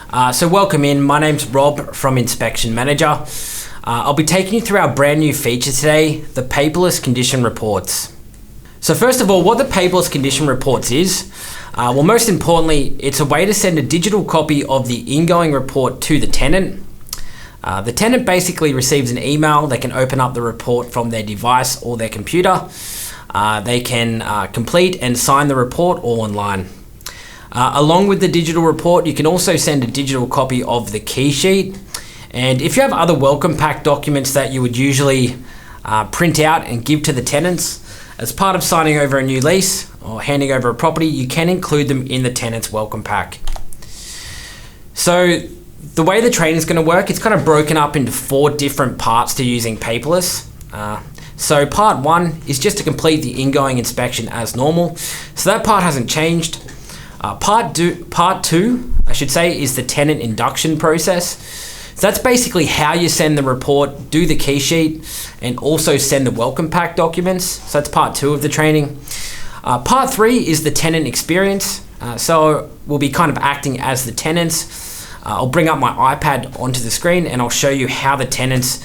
So welcome in, my name's Rob from Inspection Manager. I'll be taking you through our brand new feature today, the Paperless Condition Reports. So first of all, what the Paperless Condition Reports is, well, most importantly, it's a way to send a digital copy of the ingoing report to the tenant. The tenant basically receives an email. They can open up the report from their device or their computer. They can complete and sign the report all online. Along with the digital report, you can also send a digital copy of the key sheet. And if you have other welcome pack documents that you would usually print out and give to the tenants, as part of signing over a new lease or handing over a property, you can include them in the tenant's welcome pack. So the way the training is going to work, it's kind of broken up into 4 different parts to using paperless. So part 1 is just to complete the ingoing inspection as normal. So that part hasn't changed. Part two, I should say, is the tenant induction process. So that's basically how you send the report, do the key sheet, and also send the welcome pack documents. So that's part 2 of the training. Part 3 is the tenant experience. So we'll be kind of acting as the tenants. I'll bring up my iPad onto the screen and I'll show you how the tenants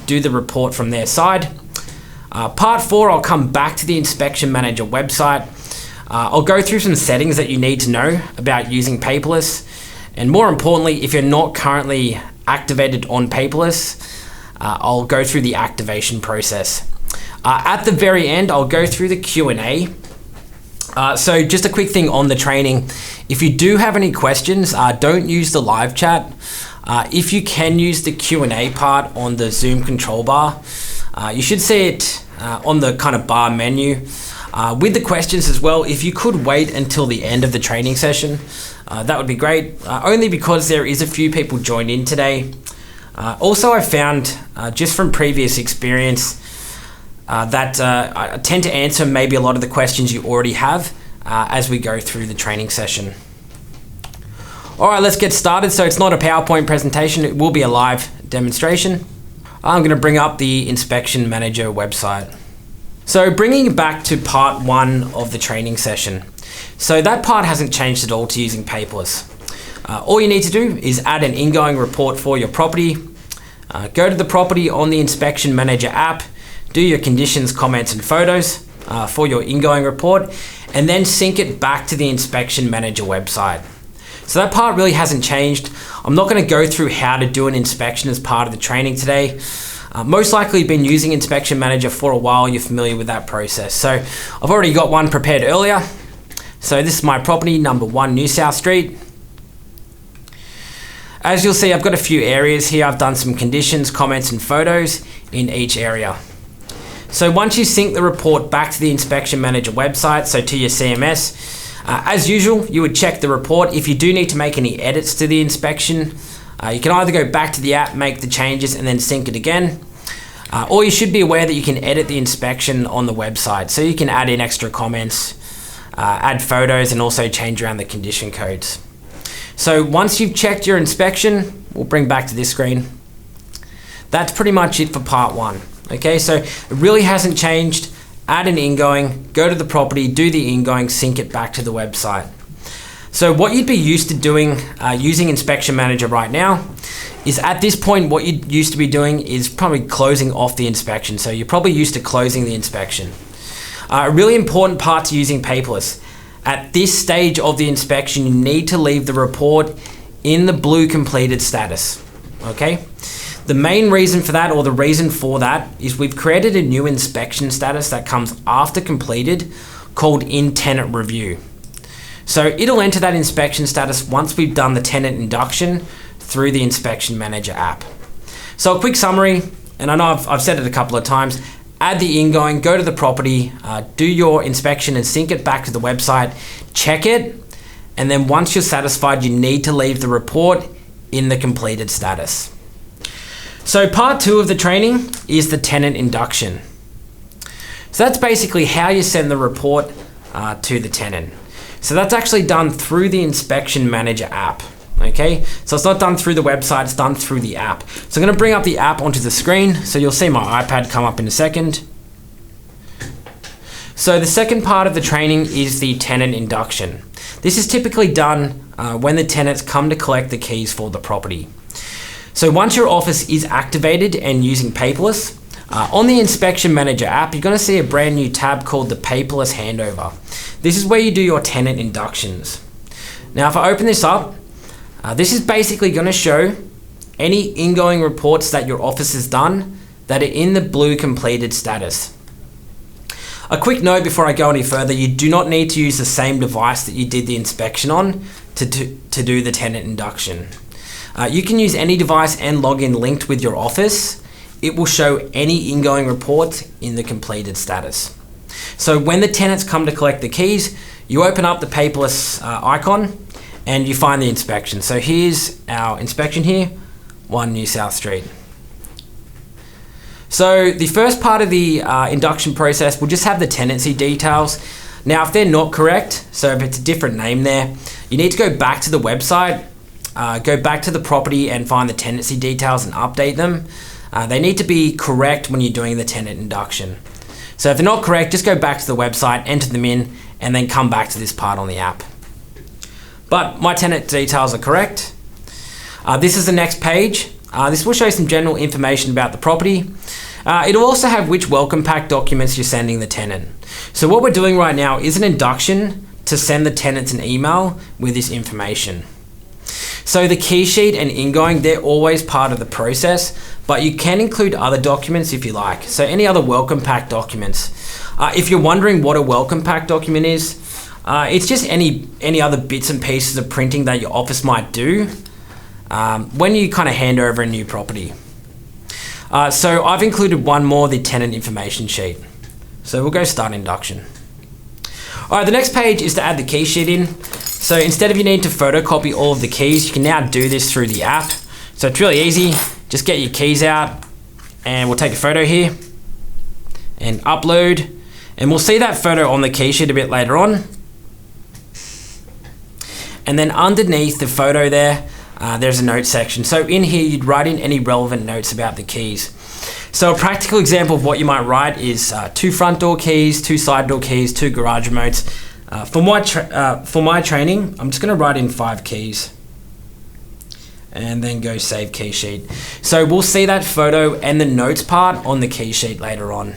do the report from their side. Part 4, I'll come back to the Inspection Manager website. I'll go through some settings that you need to know about using paperless. And more importantly, if you're not currently activated on paperless, I'll go through the activation process. At the very end, I'll go through the Q&A. So just a quick thing on the training. If you do have any questions, don't use the live chat. If you can use the Q&A part on the Zoom control bar, you should see it on the kind of bar menu. With the questions as well, if you could wait until the end of the training session, that would be great, only because there is a few people joined in today. Also, I found, just from previous experience, that I tend to answer maybe a lot of the questions you already have as we go through the training session. All right, let's get started. So it's not a PowerPoint presentation, it will be a live demonstration. I'm going to bring up the Inspection Manager website. So bringing it back to part 1 of the training session. So that part hasn't changed at all to using paperless. All you need to do is add an ingoing report for your property. Go to the property on the Inspection Manager app, do your conditions, comments and photos for your ingoing report, and then sync it back to the Inspection Manager website. So that part really hasn't changed. I'm not going to go through how to do an inspection as part of the training today. Most likely you've been using Inspection Manager for a while, you're familiar with that process. So I've already got one prepared earlier. So this is my property, number 1 New South Street. As you'll see, I've got a few areas here. I've done some conditions, comments and photos in each area. So once you sync the report back to the Inspection Manager website, so to your CMS, as usual, you would check the report. If you do need to make any edits to the inspection, you can either go back to the app, make the changes and then sync it again, or you should be aware that you can edit the inspection on the website. So you can add in extra comments, add photos and also change around the condition codes. So once you've checked your inspection, we'll bring back to this screen. That's pretty much it for part 1. Okay, so it really hasn't changed. Add an ingoing, go to the property, do the ingoing, sync it back to the website. So what you'd be used to doing using Inspection Manager right now is at this point, what you'd used to be doing is probably closing off the inspection. So you're probably used to closing the inspection. A really important part to using paperless. At this stage of the inspection, you need to leave the report in the blue completed status, okay? The main reason for that, or the reason for that, is we've created a new inspection status that comes after completed called In Tenant Review. So it'll enter that inspection status once we've done the tenant induction through the Inspection Manager app. So a quick summary, and I know I've said it a couple of times, add the ingoing, go to the property, do your inspection and sync it back to the website, check it, and then once you're satisfied, you need to leave the report in the completed status. So part 2 of the training is the tenant induction. So that's basically how you send the report to the tenant. So that's actually done through the Inspection Manager app, okay? So it's not done through the website, it's done through the app. So I'm gonna bring up the app onto the screen, so you'll see my iPad come up in a second. So the second part of the training is the tenant induction. This is typically done when the tenants come to collect the keys for the property. So once your office is activated and using Paperless, on the Inspection Manager app, you're going to see a brand new tab called the Paperless Handover. This is where you do your tenant inductions. Now, if I open this up, this is basically going to show any ingoing reports that your office has done that are in the blue completed status. A quick note before I go any further, you do not need to use the same device that you did the inspection on to do the tenant induction. You can use any device and login linked with your office. It will show any ingoing reports in the completed status. So when the tenants come to collect the keys, you open up the Paperless icon and you find the inspection. So here's our inspection here, 1 New South Street. So the first part of the induction process will just have the tenancy details. Now, if they're not correct, so if it's a different name there, you need to go back to the website, go back to the property and find the tenancy details and update them. They need to be correct when you're doing the tenant induction. So if they're not correct, just go back to the website, enter them in, and then come back to this part on the app. But my tenant details are correct. This is the next page. This will show some general information about the property. It'll also have which welcome pack documents you're sending the tenant. So what we're doing right now is an induction to send the tenants an email with this information. So the key sheet and ingoing, they're always part of the process, but you can include other documents if you like. So any other welcome pack documents. If you're wondering what a welcome pack document is, it's just any other bits and pieces of printing that your office might do when you kind of hand over a new property. So I've included one more, the tenant information sheet. So we'll go start induction. All right, the next page is to add the key sheet in. So instead of you need to photocopy all of the keys, you can now do this through the app. So it's really easy. Just get your keys out and we'll take a photo here and upload. And we'll see that photo on the key sheet a bit later on. And then underneath the photo there, there's a note section. So in here, you'd write in any relevant notes about the keys. So a practical example of what you might write is 2 front door keys, 2 side door keys, 2 garage remotes. For my training, I'm just going to write in 5 keys and then go save key sheet. So we'll see that photo and the notes part on the key sheet later on.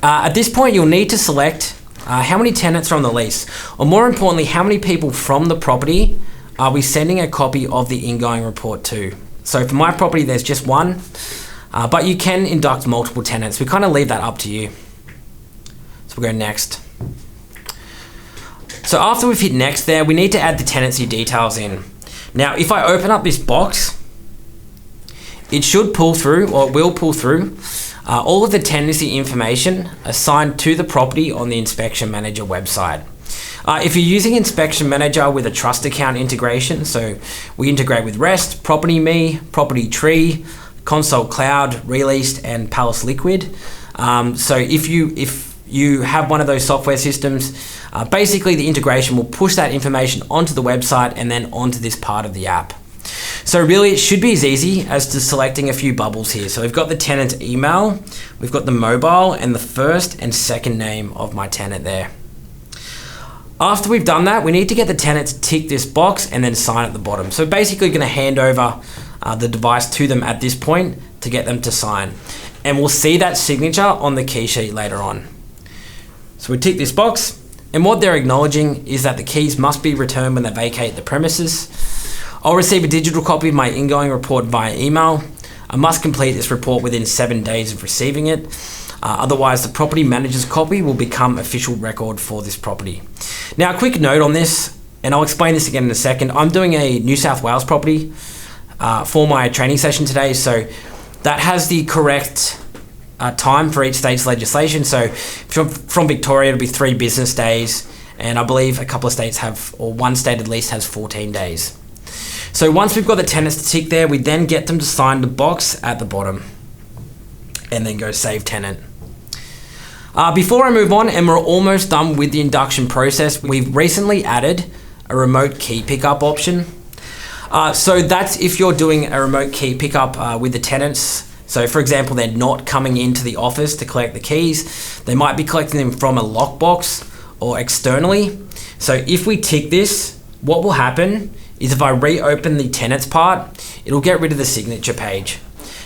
At this point, you'll need to select how many tenants are on the lease, or more importantly, how many people from the property are we sending a copy of the ingoing report to. So for my property, there's just 1, but you can induct multiple tenants. We kind of leave that up to you. So we'll go next. So after we've hit next there, we need to add the tenancy details in. Now, if I open up this box, it should pull through, or it will pull through, all of the tenancy information assigned to the property on the Inspection Manager website. If you're using Inspection Manager with a Trust Account integration, so we integrate with REST, Property Me, Property Tree, Console Cloud, Released, and Palace Liquid. So if you have one of those software systems, basically the integration will push that information onto the website and then onto this part of the app. So really it should be as easy as to selecting a few bubbles here. So we've got the tenant's email, we've got the mobile and the first and second name of my tenant there. After we've done that, we need to get the tenant to tick this box and then sign at the bottom. So basically going to hand over the device to them at this point to get them to sign. And we'll see that signature on the key sheet later on. So we tick this box, and what they're acknowledging is that the keys must be returned when they vacate the premises. I'll receive a digital copy of my ingoing report via email. I must complete this report within 7 days of receiving it. Otherwise, the property manager's copy will become official record for this property. Now, a quick note on this, and I'll explain this again in a second. I'm doing a New South Wales property for my training session today, so that has the correct time for each state's legislation. So from Victoria, it'll be 3 business days, and I believe a couple of states have, or one state at least has 14 days. So once we've got the tenants to tick there, we then get them to sign the box at the bottom and then go save tenant. Before I move on, and we're almost done with the induction process, we've recently added a remote key pickup option. So that's if you're doing a remote key pickup with the tenants. So for example, they're not coming into the office to collect the keys. They might be collecting them from a lockbox, or externally. So if we tick this, what will happen is if I reopen the tenants part, it'll get rid of the signature page.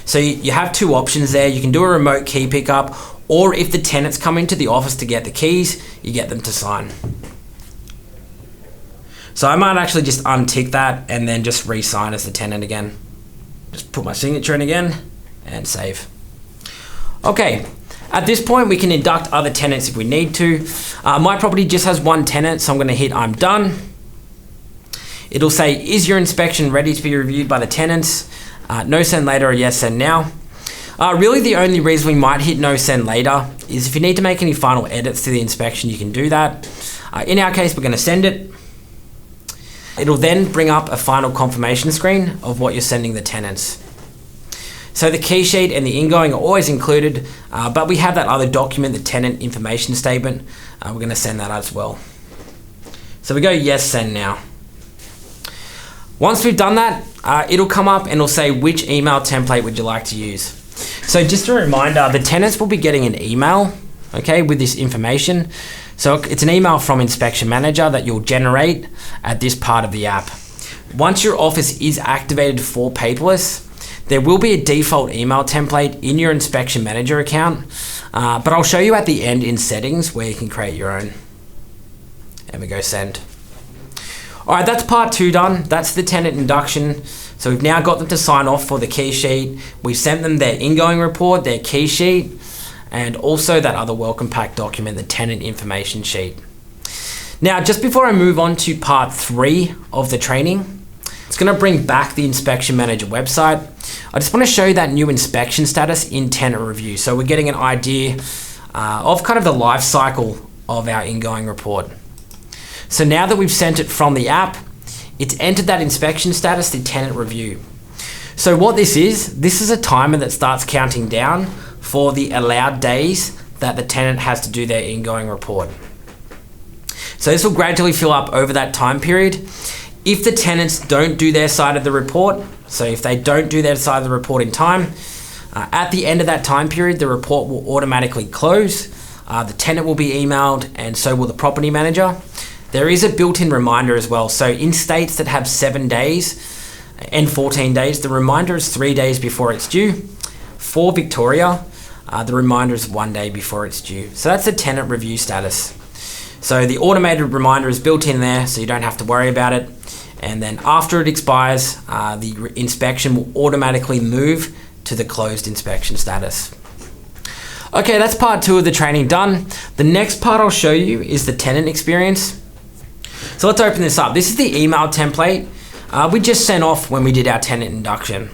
So you have two options there. You can do a remote key pickup, or if the tenants come into the office to get the keys, you get them to sign. So I might actually just untick that and then just re-sign as the tenant again. Just put my signature in again and save. Okay, at this point we can induct other tenants if we need to. My property just has one tenant, so I'm gonna hit I'm done. It'll say, is your inspection ready to be reviewed by the tenants? No send later or yes send now. Really the only reason we might hit no send later is if you need to make any final edits to the inspection, you can do that. In our case, we're gonna send it. It'll then bring up a final confirmation screen of what you're sending the tenants. So the key sheet and the ingoing are always included, but we have that other document, the tenant information statement. We're gonna send that as well. So we go yes send now. Once we've done that, it'll come up and it'll say which email template would you like to use. So just a reminder, the tenants will be getting an email, okay, with this information. So it's an email from Inspection Manager that you'll generate at this part of the app. Once your office is activated for Paperless, there will be a default email template in your Inspection Manager account, but I'll show you at the end in settings where you can create your own. And we go send. All right, that's part 2 done. That's the tenant induction. So we've now got them to sign off for the key sheet. We've sent them their ingoing report, their key sheet, and also that other welcome pack document, the tenant information sheet. Now, just before I move on to part 3 of the training, it's gonna bring back the Inspection Manager website. I just wanna show you that new inspection status in tenant review. So we're getting an idea of kind of the life cycle of our ingoing report. So now that we've sent it from the app, it's entered that inspection status, the tenant review. So what this is a timer that starts counting down for the allowed days that the tenant has to do their ingoing report. So this will gradually fill up over that time period. If the tenants don't do their side of the report, so if they don't do their side of the report in time, at the end of that time period, the report will automatically close. The tenant will be emailed and so will the property manager. There is a built-in reminder as well. So in states that have 7 days and 14 days, the reminder is 3 days before it's due. For Victoria, the reminder is 1 day before it's due. So that's the tenant review status. So the automated reminder is built in there, so you don't have to worry about it. And then after it expires, the inspection will automatically move to the closed inspection status. Okay, that's part 2 of the training done. The next part I'll show you is the tenant experience. So let's open this up. This is the email template we just sent off when we did our tenant induction.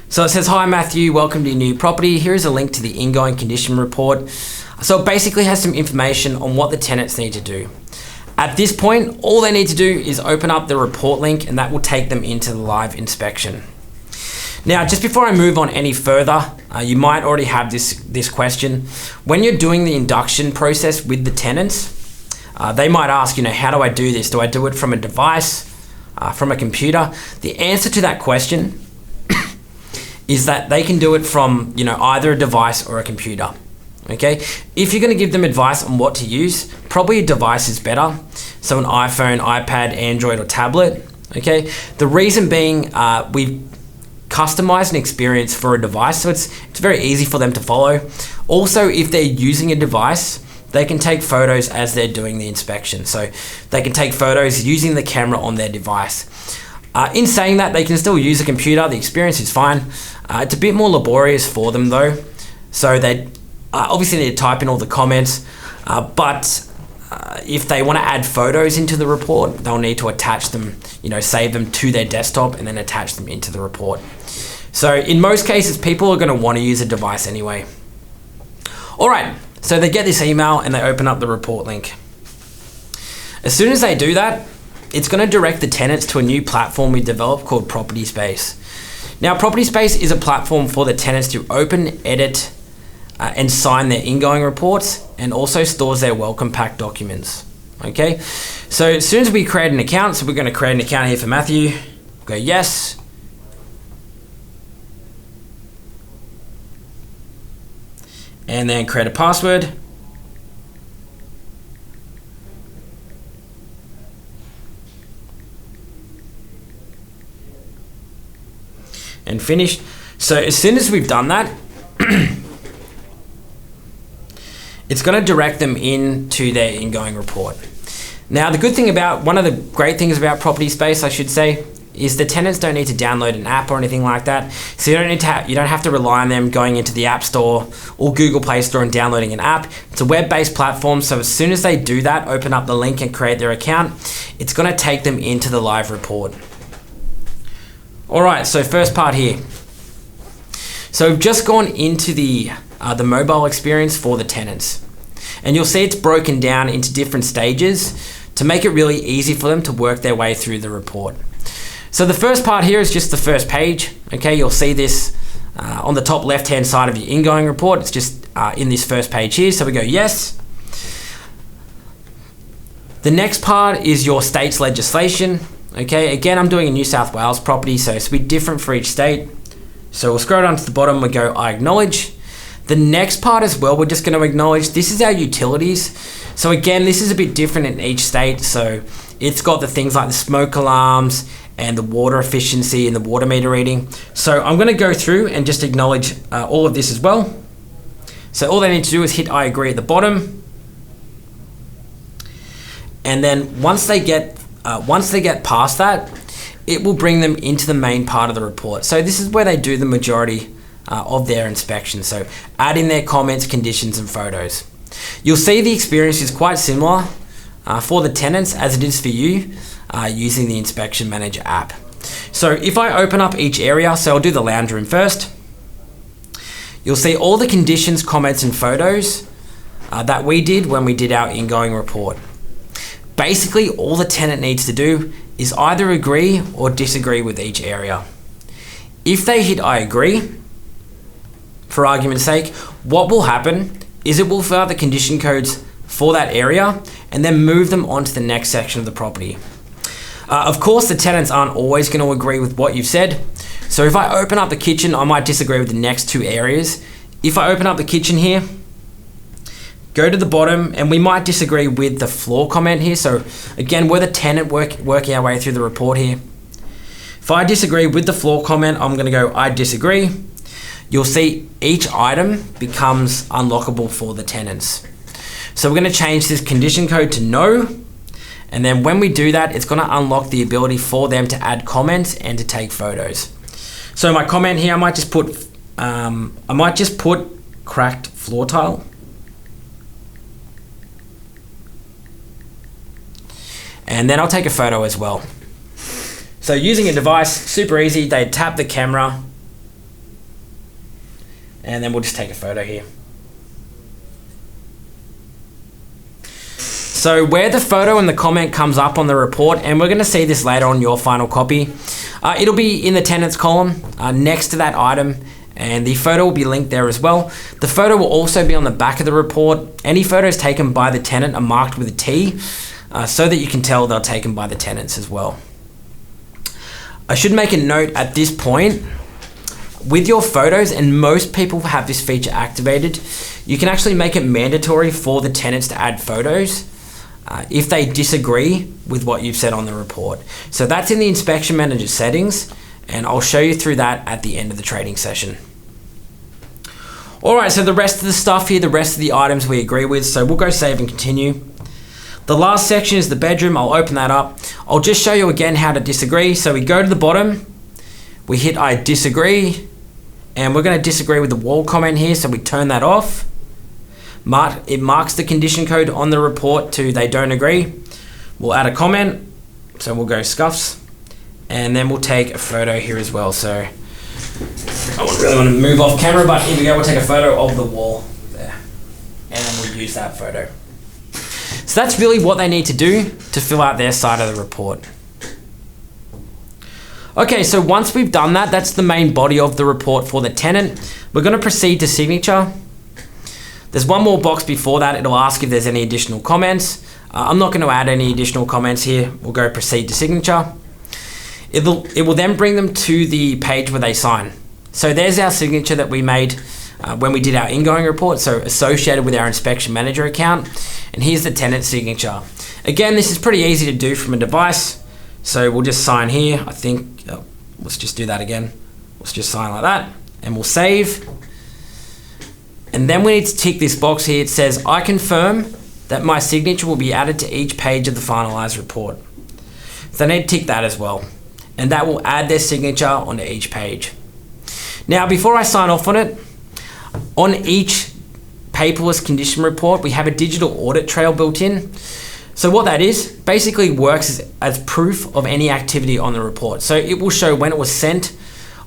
So it says, hi Matthew, welcome to your new property. Here is a link to the ingoing condition report. So it basically has some information on what the tenants need to do. At this point, all they need to do is open up the report link and that will take them into the live inspection. Now, just before I move on any further, you might already have this question. When you're doing the induction process with the tenants, they might ask, how do I do this? Do I do it from a device, from a computer? The answer to that question is that they can do it from, either a device or a computer. Okay, if you're going to give them advice on what to use, probably a device is better. So an iPhone, iPad, Android, or tablet. Okay, the reason being we've customized an experience for a device, so it's very easy for them to follow. Also, if they're using a device, they can take photos as they're doing the inspection. So they can take photos using the camera on their device. In saying that, they can still use a computer. The experience is fine. It's a bit more laborious for them though. So they obviously need to type in all the comments, but if they want to add photos into the report, they'll need to attach them, save them to their desktop and then attach them into the report. So in most cases, people are going to want to use a device anyway. All right, so they get this email and they open up the report link. As soon as they do that, it's going to direct the tenants to a new platform we developed called Property Space. Now, Property Space is a platform for the tenants to open, edit, and sign their ingoing reports, and also stores their welcome pack documents. Okay, so as soon as we create an account, so we're going to create an account here for Matthew, go yes. And then create a password. and finished. So as soon as we've done that, it's going to direct them into their ingoing report. Now, the good thing about, one of the great things about Property Space, I should say, is the tenants don't need to download an app or anything like that. So you don't have to rely on them going into the App Store or Google Play Store and downloading an app. It's a web-based platform, so as soon as they do that, open up the link and create their account, it's going to take them into the live report. All right, so first part here. So we've just gone into the mobile experience for the tenants. And you'll see it's broken down into different stages to make it really easy for them to work their way through the report. So the first part here is just the first page. Okay, you'll see this on the top left-hand side of your ingoing report. It's just in this first page here. So we go yes. The next part is your state's legislation. Okay, again, I'm doing a New South Wales property, so it's a bit different for each state. So we'll scroll down to the bottom, we go I acknowledge. The next part as well, we're just going to acknowledge, this is our utilities. So again, this is a bit different in each state. So it's got the things like the smoke alarms and the water efficiency and the water meter reading. So I'm going to go through and just acknowledge all of this as well. So all they need to do is hit I agree at the bottom. And then once they get past that, it will bring them into the main part of the report. So this is where they do the majority of their inspection. So add in their comments, conditions, and photos. You'll see the experience is quite similar for the tenants as it is for you using the Inspection Manager app. So if I open up each area, so I'll do the lounge room first, you'll see all the conditions, comments, and photos that we did when we did our ingoing report. Basically, all the tenant needs to do is either agree or disagree with each area. If they hit I agree, for argument's sake, what will happen is it will fill out the condition codes for that area and then move them onto the next section of the property. Of course, the tenants aren't always going to agree with what you've said. So if I open up the kitchen, I might disagree with the next two areas. If I open up the kitchen here, go to the bottom, and we might disagree with the floor comment here. So again, we're the tenant working our way through the report here. If I disagree with the floor comment, I'm going to go I disagree. You'll see each item becomes unlockable for the tenants. So we're going to change this condition code to no. And then when we do that, it's going to unlock the ability for them to add comments and to take photos. So my comment here, I might just put cracked floor tile. And then I'll take a photo as well. So using a device, super easy. They tap the camera and then we'll just take a photo here. So where the photo and the comment comes up on the report, and we're going to see this later on your final copy, it'll be in the tenants column next to that item, and the photo will be linked there as well. The photo will also be on the back of the report. Any photos taken by the tenant are marked with a T, so that you can tell they're taken by the tenants as well. I should make a note at this point, with your photos, and most people have this feature activated, you can actually make it mandatory for the tenants to add photos if they disagree with what you've said on the report. So that's in the Inspection Manager settings, and I'll show you through that at the end of the trading session. All right, so the rest of the stuff here, the rest of the items we agree with, so we'll go save and continue. The last section is the bedroom. I'll open that up. I'll just show you again how to disagree. So we go to the bottom, we hit I disagree, and we're going to disagree with the wall comment here, so we turn that off. It marks the condition code on the report to they don't agree. We'll add a comment, so we'll go scuffs, and then we'll take a photo here as well. So I wouldn't really want to move off camera, but here we go. We'll take a photo of the wall there, and then we'll use that photo. So that's really what they need to do to fill out their side of the report. Okay, so once we've done that, that's the main body of the report for the tenant. We're going to proceed to signature. There's one more box before that. It'll ask if there's any additional comments. I'm not going to add any additional comments here. We'll go proceed to signature. It will then bring them to the page where they sign. So there's our signature that we made when we did our ingoing report, so associated with our Inspection Manager account. And here's the tenant signature. Again, this is pretty easy to do from a device. So we'll just sign here. I think, let's just do that again. Let's just sign like that, and we'll save. And then we need to tick this box here. It says, I confirm that my signature will be added to each page of the finalized report. So I need to tick that as well. And that will add their signature onto each page. Now, before I sign off on it, on each paperless condition report, we have a digital audit trail built in. So what that is, basically works as proof of any activity on the report. So it will show when it was sent,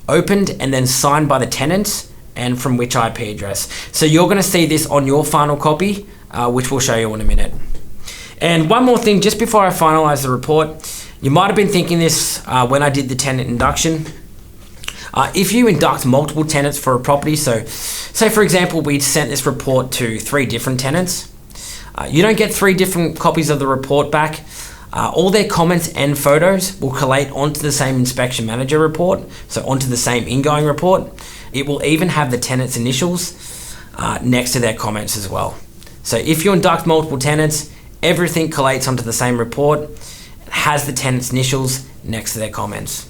opened, and then signed by the tenants, and from which IP address. So you're gonna see this on your final copy, which we'll show you in a minute. And one more thing, just before I finalize the report, you might have been thinking this when I did the tenant induction. If you induct multiple tenants for a property, so say for example, we sent this report to 3 different tenants, you don't get 3 different copies of the report back. All their comments and photos will collate onto the same inspection manager report, so onto the same ingoing report. It will even have the tenant's initials next to their comments as well. So if you induct multiple tenants, everything collates onto the same report, and has the tenant's initials next to their comments.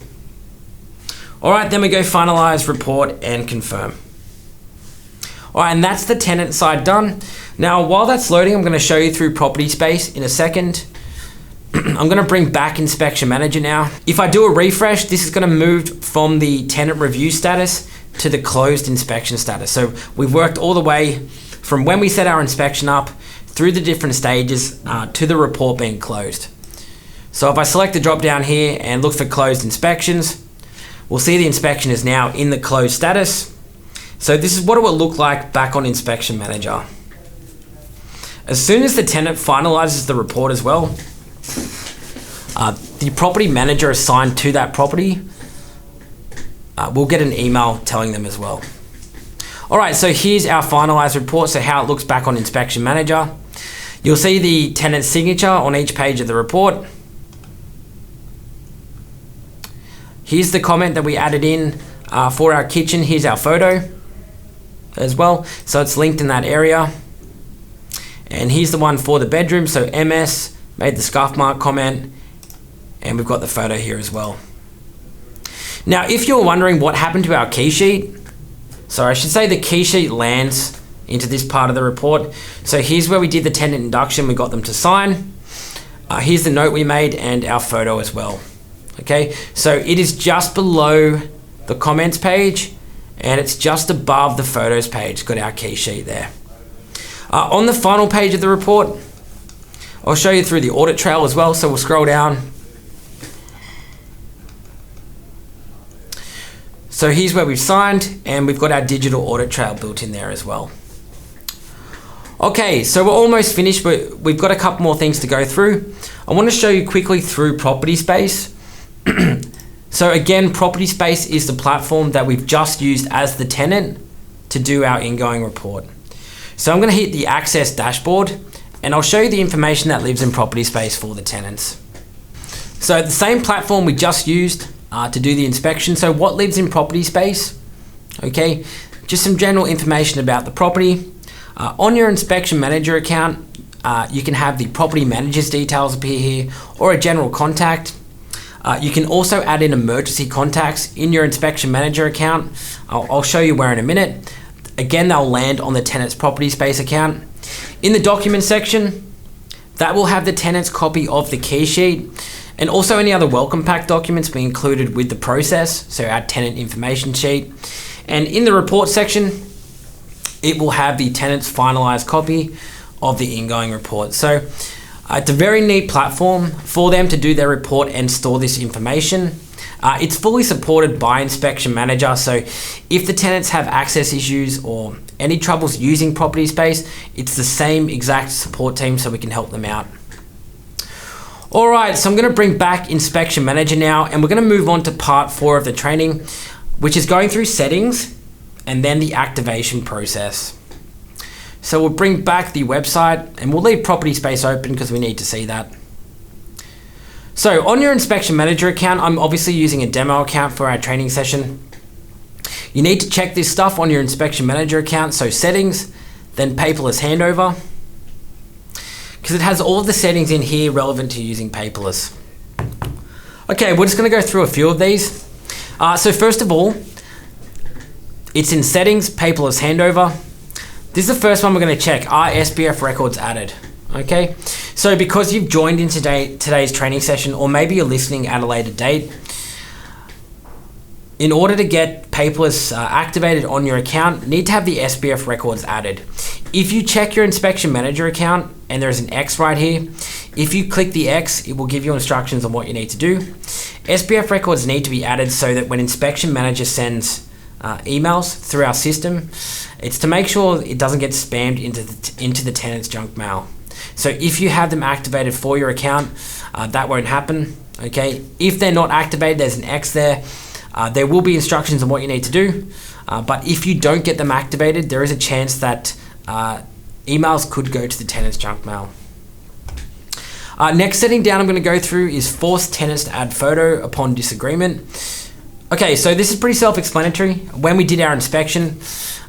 All right, then we go finalize report and confirm. All right, and that's the tenant side done. Now, while that's loading, I'm gonna show you through property space in a second. I'm gonna bring back inspection manager now. If I do a refresh, this is gonna move from the tenant review status to the closed inspection status. So we've worked all the way from when we set our inspection up through the different stages to the report being closed. So if I select the drop down here and look for closed inspections, we'll see the inspection is now in the closed status. So this is what it will look like back on inspection manager. As soon as the tenant finalizes the report as well, the property manager assigned to that property we'll get an email telling them as well. All right, so here's our finalized report, so how it looks back on inspection manager. You'll see the tenant's signature on each page of the report. Here's the comment that we added in for our kitchen. Here's our photo as well, so it's linked in that area. And here's the one for the bedroom, so MS made the scuff mark comment, and we've got the photo here as well. Now, if you're wondering what happened to our key sheet, so I should say the key sheet lands into this part of the report. So here's where we did the tenant induction, we got them to sign. Here's the note we made and our photo as well. Okay, so it is just below the comments page and it's just above the photos page. Got our key sheet there. On the final page of the report, I'll show you through the audit trail as well. So we'll scroll down. So here's where we've signed and we've got our digital audit trail built in there as well. Okay, so we're almost finished, but we've got a couple more things to go through. I want to show you quickly through Property Space. So again, Property Space is the platform that we've just used as the tenant to do our ingoing report. So I'm going to hit the Access dashboard and I'll show you the information that lives in Property Space for the tenants. So the same platform we just used to do the inspection. So what lives in Property Space? Okay, just some general information about the property. On your inspection manager account, you can have the property manager's details appear here or a general contact. You can also add in emergency contacts in your inspection manager account. I'll show you where in a minute. Again, they'll land on the tenant's Property Space account. In the document section, that will have the tenant's copy of the key sheet and also any other welcome pack documents be included with the process, so our tenant information sheet. And in the report section, it will have the tenant's finalized copy of the ingoing report. So it's a very neat platform for them to do their report and store this information. It's fully supported by Inspection Manager, so if the tenants have access issues or any troubles using Property Space, it's the same exact support team, so we can help them out. All right, so I'm going to bring back Inspection Manager now, and we're going to move on to part 4 of the training, which is going through settings and then the activation process. So we'll bring back the website and we'll leave Property Space open because we need to see that. So on your Inspection Manager account, I'm obviously using a demo account for our training session. You need to check this stuff on your Inspection Manager account. So settings, then paperless handover, because it has all of the settings in here relevant to using paperless. Okay, we're just going to go through a few of these. So first of all, It's in settings, paperless handover. This is the first one we're going to check. Are SPF records added? Okay, so because you've joined in today's training session, or maybe you're listening at a later date, in order to get Paperless activated on your account, you need to have the SPF records added. If you check your Inspection Manager account and there's an X right here, if you click the X, it will give you instructions on what you need to do. SPF records need to be added so that when Inspection Manager sends emails through our system, it's to make sure it doesn't get spammed into the tenant's junk mail. So if you have them activated for your account, that won't happen. Okay, if they're not activated, there's an X there. There will be instructions on what you need to do, but if you don't get them activated, there is a chance that emails could go to the tenant's junk mail. Next setting down I'm going to go through is force tenants to add photo upon disagreement. Okay, so this is pretty self-explanatory. When we did our inspection,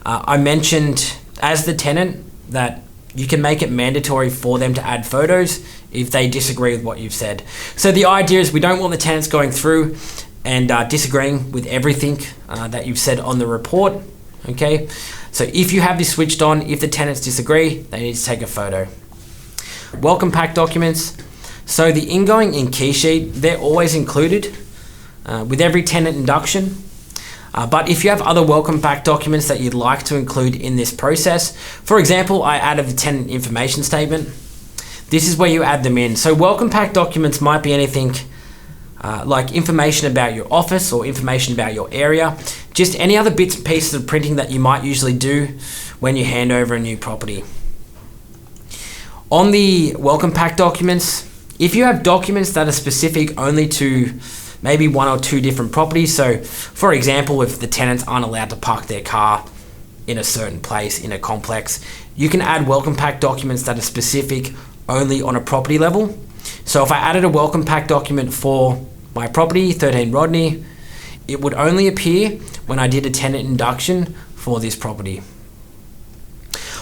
I mentioned as the tenant that you can make it mandatory for them to add photos if they disagree with what you've said. So the idea is we don't want the tenants going through and disagreeing with everything that you've said on the report. Okay, so if you have this switched on, if the tenants disagree, they need to take a photo. Welcome pack documents. So the ingoing and key sheet, they're always included with every tenant induction. But if you have other welcome pack documents that you'd like to include in this process, for example, I added the tenant information statement. This is where you add them in. So welcome pack documents might be anything like information about your office or information about your area, just any other bits and pieces of printing that you might usually do when you hand over a new property. On the welcome pack documents, if you have documents that are specific only to maybe one or two different properties, so for example, if the tenants aren't allowed to park their car in a certain place in a complex, you can add welcome pack documents that are specific only on a property level. So if I added a welcome pack document for my property, 13 Rodney, it would only appear when I did a tenant induction for this property.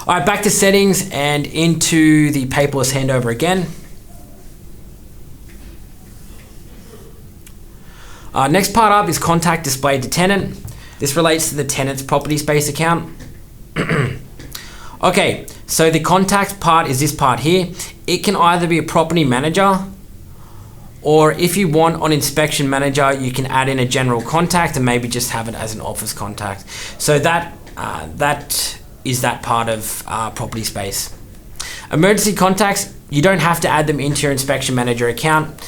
All right, back to settings and into the paperless handover again. Next part up is contact displayed to tenant. This relates to the tenant's property space account. Okay, so the contact part is this part here. It can either be a property manager, or if you want on Inspection Manager, you can add in a general contact and maybe just have it as an office contact. So that is that part of property space. Emergency contacts, you don't have to add them into your Inspection Manager account.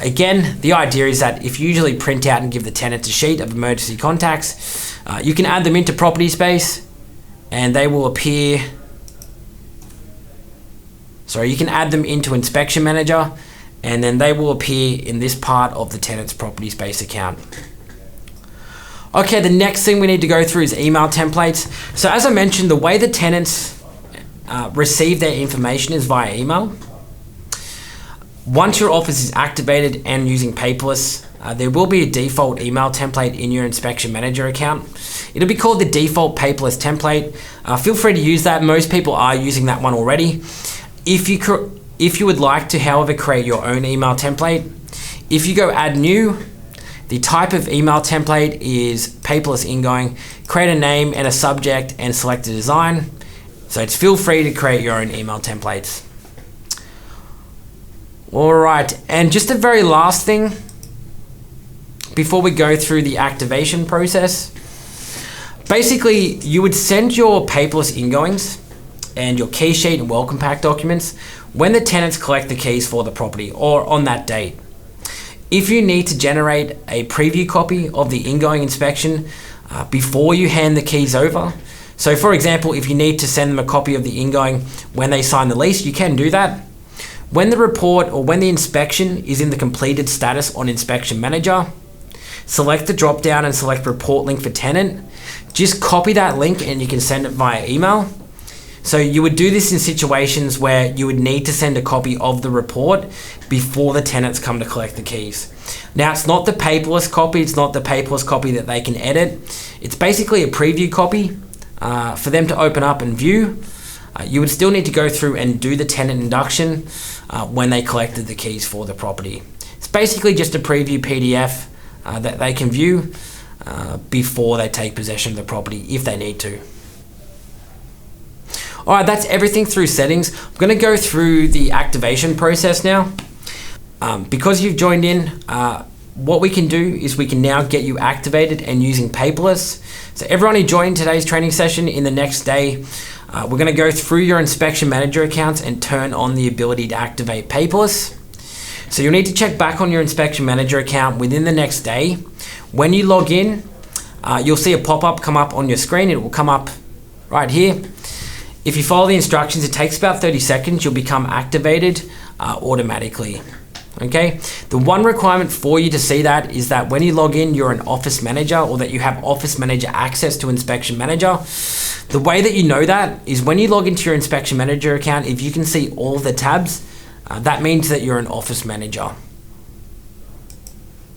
Again, the idea is that if you usually print out and give the tenant a sheet of emergency contacts, you can add them into property space and they will appear. Sorry, you can add them into Inspection Manager and then they will appear in this part of the tenant's property space account. Okay, the next thing we need to go through is email templates. So as I mentioned, the way the tenants receive their information is via email. Once your office is activated and using Paperless, there will be a default email template in your Inspection Manager account. It'll be called the default Paperless template. Feel free to use that. Most people are using that one already. If you would like to, however, create your own email template, if you go add new, the type of email template is Paperless ingoing, create a name and a subject and select a design. So feel free to create your own email templates. All right, and just the very last thing before we go through the activation process, basically you would send your Paperless ingoings and your key sheet and welcome pack documents when the tenants collect the keys for the property or on that date. If you need to generate a preview copy of the ingoing inspection before you hand the keys over, so for example, if you need to send them a copy of the ingoing when they sign the lease, you can do that. When the report or when the inspection is in the completed status on Inspection Manager, select the drop down and select report link for tenant. Just copy that link and you can send it via email. So you would do this in situations where you would need to send a copy of the report before the tenants come to collect the keys. Now it's not the paperless copy, it's not the paperless copy that they can edit. It's basically a preview copy for them to open up and view. You would still need to go through and do the tenant induction when they collected the keys for the property. It's basically just a preview PDF that they can view. before they take possession of the property if they need to. All right, that's everything through settings. I'm going to go through the activation process now. Because you've joined in, what we can do is we can now get you activated and using Paperless. So everyone who joined today's training session, in the next day, we're going to go through your Inspection Manager accounts and turn on the ability to activate Paperless. So you'll need to check back on your Inspection Manager account within the next day. When you log in, you'll see a pop-up come up on your screen. It will come up right here. If you follow the instructions, it takes about 30 seconds. You'll become activated automatically. Okay. The one requirement for you to see that is that when you log in, you're an Office Manager, or that you have Office Manager access to Inspection Manager. The way that you know that is when you log into your Inspection Manager account, if you can see all the tabs, that means that you're an Office Manager.